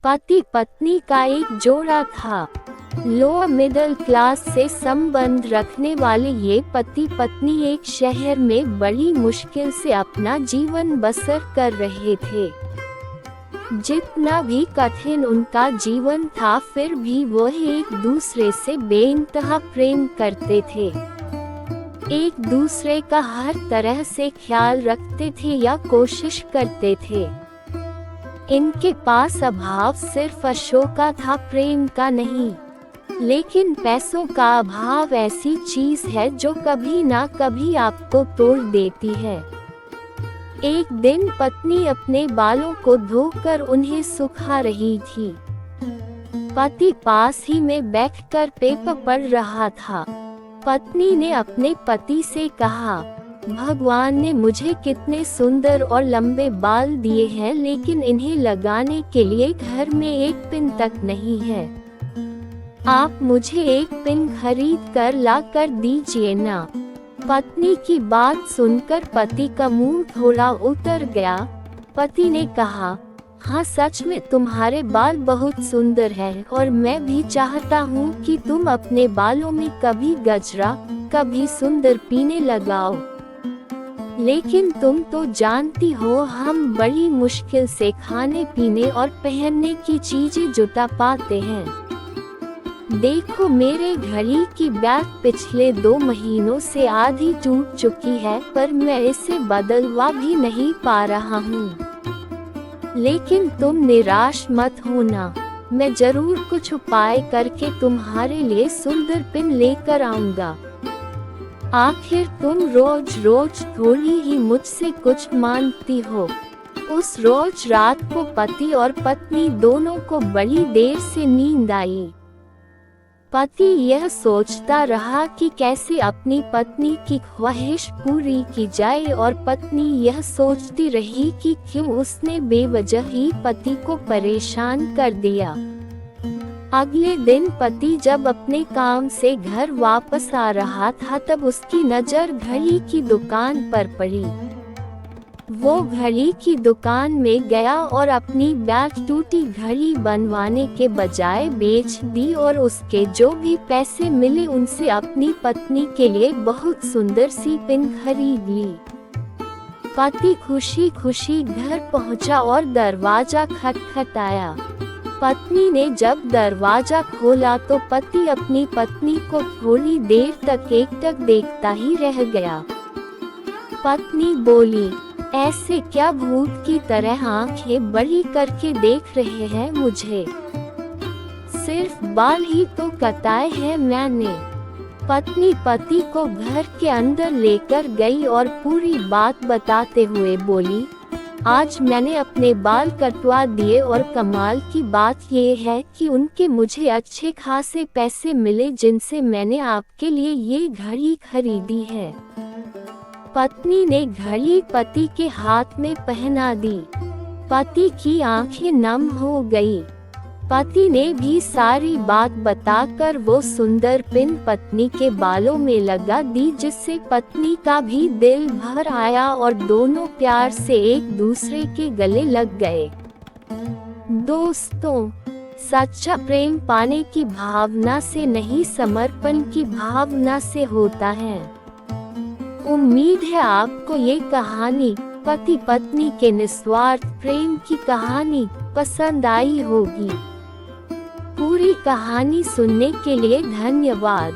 पति पत्नी का एक जोड़ा था। लोअर मिडिल क्लास से संबंध रखने वाले ये पति पत्नी एक शहर में बड़ी मुश्किल से अपना जीवन बसर कर रहे थे। जितना भी कठिन उनका जीवन था, फिर भी वह एक दूसरे से बेइंतहा प्रेम करते थे। एक दूसरे का हर तरह से ख्याल रखते थे या कोशिश करते थे। इनके पास अभाव सिर्फ अशोका था, प्रेम का नहीं। लेकिन पैसों का अभाव ऐसी चीज है जो कभी ना कभी आपको तोड़ देती है। एक दिन पत्नी अपने बालों को धोकर उन्हें सुखा रही थी। पति पास ही में बैठकर पेपर पढ़ रहा था। पत्नी ने अपने पति से कहा, भगवान ने मुझे कितने सुंदर और लंबे बाल दिए हैं, लेकिन इन्हें लगाने के लिए घर में एक पिन तक नहीं है। आप मुझे एक पिन खरीद कर ला कर दीजिए ना। पत्नी की बात सुनकर पति का मुंह थोड़ा उतर गया। पति ने कहा, हाँ सच में तुम्हारे बाल बहुत सुंदर हैं और मैं भी चाहता हूँ कि तुम अपने बालों में कभी गजरा, कभी सुंदर पीने लगाओ। लेकिन तुम तो जानती हो हम बड़ी मुश्किल से खाने पीने और पहनने की चीजें जुटा पाते हैं। देखो मेरे घड़ी की बैग पिछले 2 महीनों से आधी टूट चुकी है, पर मैं इसे बदलवा भी नहीं पा रहा हूँ। लेकिन तुम निराश मत होना, मैं जरूर कुछ उपाय करके तुम्हारे लिए सुंदर पिन लेकर आऊंगा। आखिर तुम रोज रोज थोड़ी ही मुझसे कुछ मांगती हो। उस रोज रात को पति और पत्नी दोनों को बड़ी देर से नींद आई। पति यह सोचता रहा कि कैसे अपनी पत्नी की ख्वाहिश पूरी की जाए, और पत्नी यह सोचती रही कि क्यों उसने बेवजह ही पति को परेशान कर दिया। अगले दिन पति जब अपने काम से घर वापस आ रहा था, तब उसकी नज़र घड़ी की दुकान पर पड़ी। वो घड़ी की दुकान में गया और अपनी बैग टूटी घड़ी बनवाने के बजाय बेच दी, और उसके जो भी पैसे मिले उनसे अपनी पत्नी के लिए बहुत सुंदर सी पिन खरीद ली। पति खुशी खुशी घर पहुंचा और दरवाजा खटखटाया। पत्नी ने जब दरवाजा खोला तो पति अपनी पत्नी को थोड़ी देर तक एकटक देखता ही रह गया। पत्नी बोली, ऐसे क्या भूत की तरह आंखें बड़ी करके देख रहे हैं मुझे? सिर्फ बाल ही तो कटाए हैं मैंने। पत्नी पति को घर के अंदर लेकर गई और पूरी बात बताते हुए बोली, आज मैंने अपने बाल कटवा दिए और कमाल की बात ये है कि उनके मुझे अच्छे खासे पैसे मिले, जिनसे मैंने आपके लिए ये घड़ी खरीदी है। पत्नी ने घड़ी पति के हाथ में पहना दी। पति की आंखें नम हो गई। पति ने भी सारी बात बताकर वो सुंदर पिन पत्नी के बालों में लगा दी, जिससे पत्नी का भी दिल भर आया और दोनों प्यार से एक दूसरे के गले लग गए। दोस्तों, सच्चा प्रेम पाने की भावना से नहीं, समर्पण की भावना से होता है। उम्मीद है आपको ये कहानी, पति पत्नी के निस्वार्थ प्रेम की कहानी, पसंद आई होगी। पूरी कहानी सुनने के लिए धन्यवाद।